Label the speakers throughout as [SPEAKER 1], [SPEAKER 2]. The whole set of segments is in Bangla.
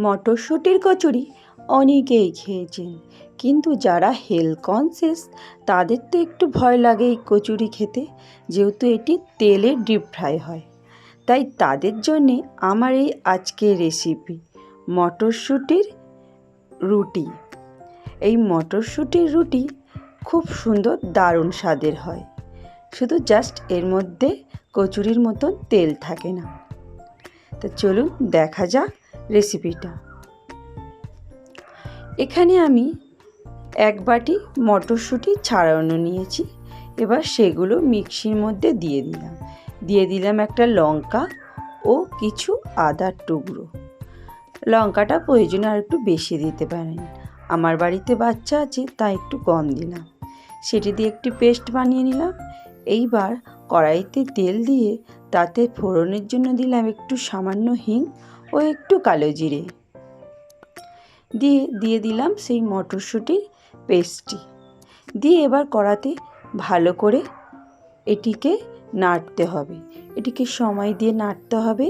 [SPEAKER 1] মটরশুঁটির কচুরি অনেকেই খেয়েছেন, কিন্তু যারা হেলথ কনসিয়াস তাদের তো একটু ভয় লাগে এই কচুরি খেতে, যেহেতু এটি তেলে ডিপ ফ্রাই হয়। তাই তাদের জন্যে আমার এই আজকের রেসিপি মটরশুঁটির রুটি। এই মটরশুঁটির রুটি খুব সুন্দর, দারুণ স্বাদের হয়, শুধু জাস্ট এর মধ্যে কচুরির মতন তেল থাকে না। তো চলুন দেখা যাক রেসিপিটা। এখানে আমি এক বাটি মটরশুঁটি ছাড়ানো নিয়েছি। এবার সেগুলো মিক্সির মধ্যে দিয়ে দিলাম একটা লঙ্কা ও কিছু আদার টুকরো। লঙ্কাটা প্রয়োজনে আর একটু বেশি দিতে পারেন, আমার বাড়িতে বাচ্চা আছে তাই একটু কম দিলাম। সেটি দিয়ে একটি পেস্ট বানিয়ে নিলাম। এইবার কড়াইতে তেল দিয়ে তাতে ফোড়নের জন্য দিলাম একটু সামান্য হিং ও একটু কালো জিরে, দিয়ে দিলাম সেই মটরশুঁটির পেস্টটি। দিয়ে এবার কড়াতে ভালো করে এটিকে নাড়তে হবে, এটিকে সময় দিয়ে নাড়তে হবে।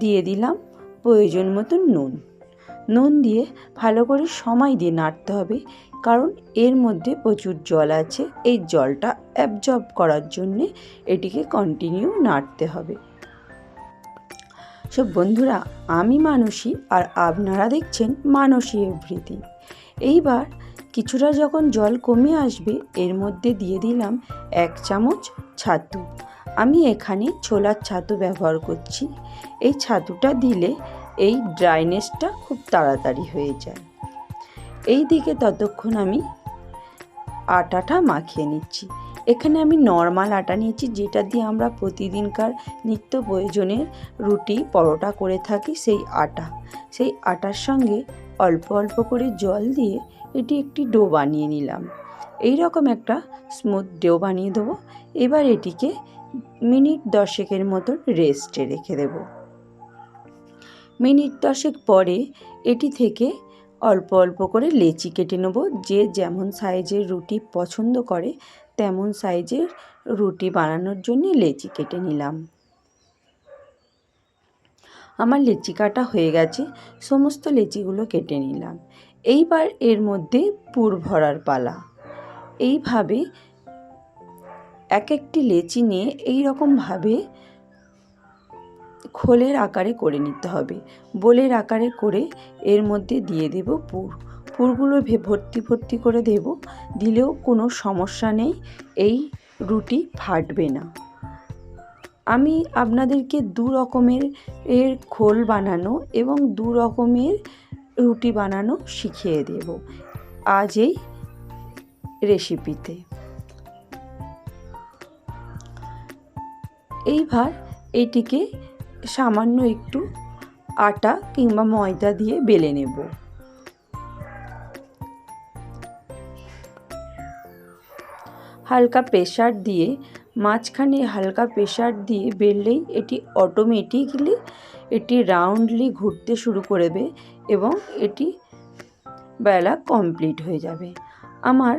[SPEAKER 1] দিয়ে দিলাম প্রয়োজন মতো নুন দিয়ে ভালো করে সময় দিয়ে নাড়তে হবে, কারণ এর মধ্যে প্রচুর জল আছে। এই জলটা অ্যাবজর্ব করার জন্যে এটিকে কন্টিনিউ নাড়তে হবে। সব বন্ধুরা, আমি মানসী আর আপনারা দেখছেন মানসী এভরিথিং। এইবার কিছুটা যখন জল কমে আসবে, এর মধ্যে দিয়ে দিলাম 1 চামচ ছাতু। আমি এখানে ছোলার ছাতু ব্যবহার করছি। এই ছাতুটা দিলে এই ড্রাইনেসটা খুব তাড়াতাড়ি হয়ে যায়। এই দিকে ততক্ষণ আমি আটাটা মাখিয়ে নিচ্ছি। এখানে আমি নর্মাল আটা নিয়েছি, যেটা দিয়ে আমরা প্রতিদিনকার নিত্য প্রয়োজনের রুটি পরোটা করে থাকি। সেই আটার সঙ্গে অল্প অল্প করে জল দিয়ে এটি একটি ডো বানিয়ে নিলাম। এই রকম একটা স্মুথ ডো বানিয়ে দেবো। এবার এটিকে মিনিট 10 মতো রেস্টে রেখে দেব। মিনিট 10 পরে এটি থেকে অল্প অল্প করে লেচি কেটে নেব। যে যেমন সাইজের রুটি পছন্দ করে তেমন সাইজের রুটি বানানোর জন্য লেচি কেটে নিলাম। আমার লেচি কাটা হয়ে গেছে, সমস্ত লেচিগুলো কেটে নিলাম। এইবার এর মধ্যে পুর ভরার পালা। এইভাবে এক একটি লেচি নিয়ে এই রকমভাবে খোলের আকারে করে নিতে হবে। বোলের আকারে করে এর মধ্যে দিয়ে দেব পুরগুলো ভর্তি করে দেব। দিলেও কোনো সমস্যা নেই, এই রুটি ফাটবে না। আমি আপনাদেরকে 2 রকমের খোল বানানো এবং 2 রকমের রুটি বানানো শিখিয়ে দেব আজ এই রেসিপিতে। এইবার এটিকে সামান্য একটু আটা কিংবা ময়দা দিয়ে বেলে নেব। হালকা প্রেসার দিয়ে মাঝখানে হালকা প্রেসার দিয়ে বেললেই এটি অটোমেটিকলি রাউন্ডলি ঘুরতে শুরু করবে এবং এটি বেলা কমপ্লিট হয়ে যাবে। আমার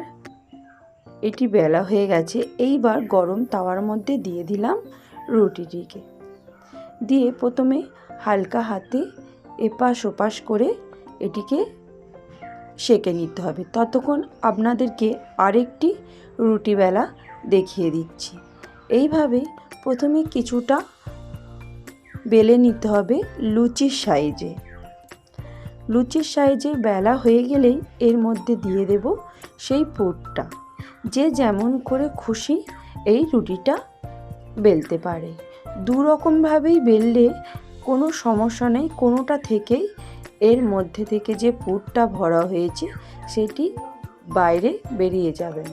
[SPEAKER 1] এটি বেলা হয়ে গেছে। এইবার গরম তাওয়ার মধ্যে দিয়ে দিলাম রুটিটিকে। দিয়ে প্রথমে হালকা হাতে এপাশ ওপাশ করে এটিকে সেঁকে নিতে হবে। ততক্ষণ আপনাদেরকে আরেকটি রুটি বেলা দেখিয়ে দিচ্ছি। এইভাবে প্রথমে কিছুটা বেলে নিতে হবে লুচির সাইজে বেলা হয়ে গেলেই এর মধ্যে দিয়ে দেব সেই পুরটা। যে যেমন করে খুশি এই রুটিটা বেলতে পারে। 2 রকমভাবেই বেললে কোনো সমস্যা নেই, কোনোটা থেকেই এর মধ্যে থেকে যে পুরটা ভরা হয়েছে সেটি বাইরে বেরিয়ে যাবে।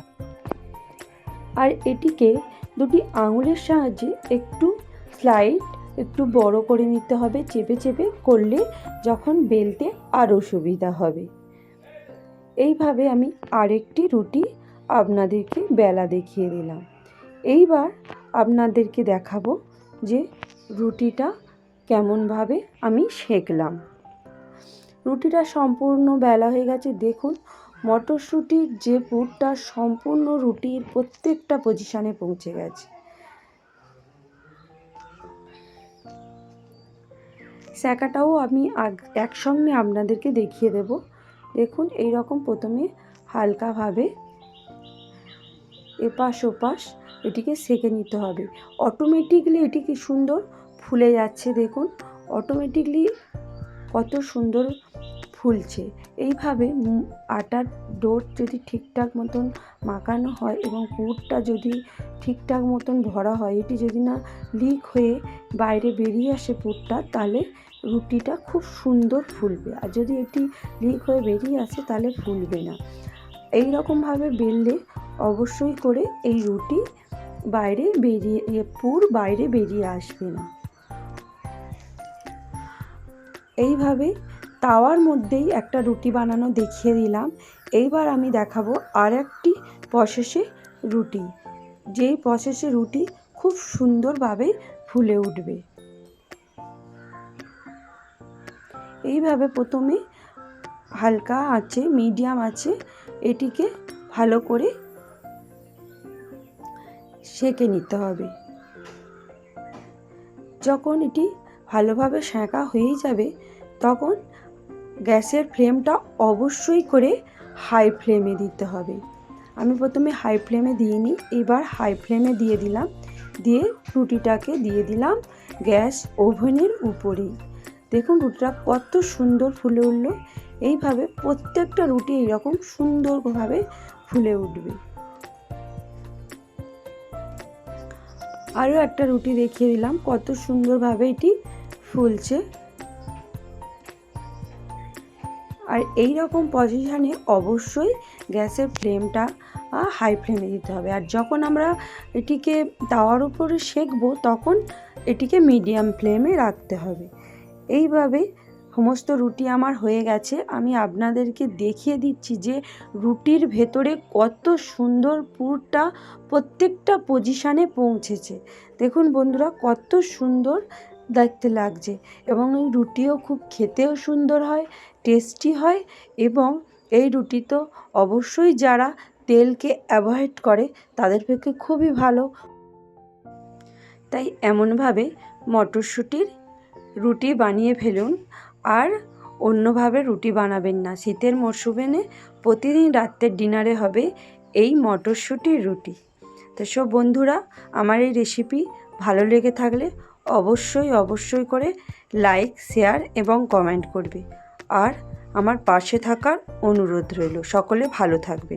[SPEAKER 1] আর এটিকে 2টি আঙুলের সাহায্যে একটু বড় করে নিতে হবে। চেপে করলে যখন বেলতে আরও সুবিধা হবে। এইভাবে আমি আরেকটি রুটি আপনাদেরকে বেলা দেখিয়ে দিলাম। এইবার আপনাদেরকে দেখাবো যে রুটিটা কেমনভাবে আমি সেঁকলাম। রুটিটা সম্পূর্ণ বেলা হয়ে গেছে। দেখুন মটরশুঁটির যে পুরটা সম্পূর্ণ রুটির প্রত্যেকটা পজিশনে পৌঁছে গেছে। স্যাকাটাও আমি একসঙ্গে আপনাদেরকে দেখিয়ে দেব। দেখুন এই রকম প্রথমে হালকাভাবে এপাশ ওপাশ এটিকে সেঁকে নিতে হবে। অটোমেটিকলি এটি কি সুন্দর ফুলে যাচ্ছে, দেখুন অটোমেটিকলি কত সুন্দর ফুলছে। এইভাবে আটার ডোর যদি ঠিকঠাক মতন মাখানো হয় এবং পুরটা যদি ঠিকঠাক মতন ভরা হয়, এটি যদি না লিক হয়ে বাইরে বেরিয়ে আসে পুরটা, তাহলে রুটিটা খুব সুন্দর ফুলবে। আর যদি এটি লিক হয়ে বেরিয়ে আসে তাহলে ফুলবে না। এই রকমভাবে বেললে অবশ্যই করে এই রুটি পুর বাইরে বেরিয়ে আসবে না। এইভাবে তাওয়ার মধ্যেই একটা রুটি বানানো দেখিয়ে দিলাম। এইবার আমি দেখাবো আর একটি প্রসেসে রুটি, যেই প্রসেসে রুটি খুব সুন্দরভাবে ফুলে উঠবে। এইভাবে প্রথমে হালকা আঁচে, মিডিয়াম আঁচে এটিকে ভালো করে সেঁকে নিতে হবে। যখন এটি ভালোভাবে সেঁকা হয়ে যাবে তখন গ্যাসের ফ্লেমটা অবশ্যই করে হাই ফ্লেমে দিতে হবে। আমি প্রথমে হাই ফ্লেমে দিইনি, এবার হাই ফ্লেমে দিয়ে দিলাম। দিয়ে রুটিটাকে দিয়ে দিলাম গ্যাস ওভেনের উপরেই। দেখুন রুটিটা কত সুন্দর ফুলে উঠলো। এইভাবে প্রত্যেকটা রুটি এইরকম সুন্দরভাবে ফুলে উঠবে। আরও একটা রুটি দেখিয়ে দিলাম কত সুন্দরভাবে এটি ফুলছে। আর এই রকম পজিশানে অবশ্যই গ্যাসের ফ্লেমটা হাই ফ্লেমে দিতে হবে। আর যখন আমরা এটিকে তাওয়ার উপরে সেঁকবো তখন এটিকে মিডিয়াম ফ্লেমে রাখতে হবে। এইভাবে সমস্ত রুটি আমার হয়ে গেছে। আমি আপনাদেরকে দেখিয়ে দিচ্ছি যে রুটির ভেতরে কত সুন্দর পুরটা প্রত্যেকটা পজিশানে পৌঁছেছে। দেখুন বন্ধুরা কত সুন্দর দেখতে লাগছে, এবং এই রুটিও খুব খেতেও সুন্দর হয়, টেস্টি হয়। এবং এই রুটি তো অবশ্যই যারা তেলকে অ্যাভয়েড করে তাদের পক্ষে খুবই ভালো। তাই এমনভাবে মটরশুঁটির রুটি বানিয়ে ফেলুন, আর অন্যভাবে রুটি বানাবেন না। শীতের মরশুমে প্রতিদিন রাত্রের ডিনারে হবে এই মটরশুঁটির রুটি। তো সব বন্ধুরা আমার এই রেসিপি ভালো লেগে থাকলে অবশ্যই করে লাইক, শেয়ার এবং কমেন্ট করবে। আর আমার পাশে থাকার অনুরোধ রইল। সকলে ভালো থাকবে।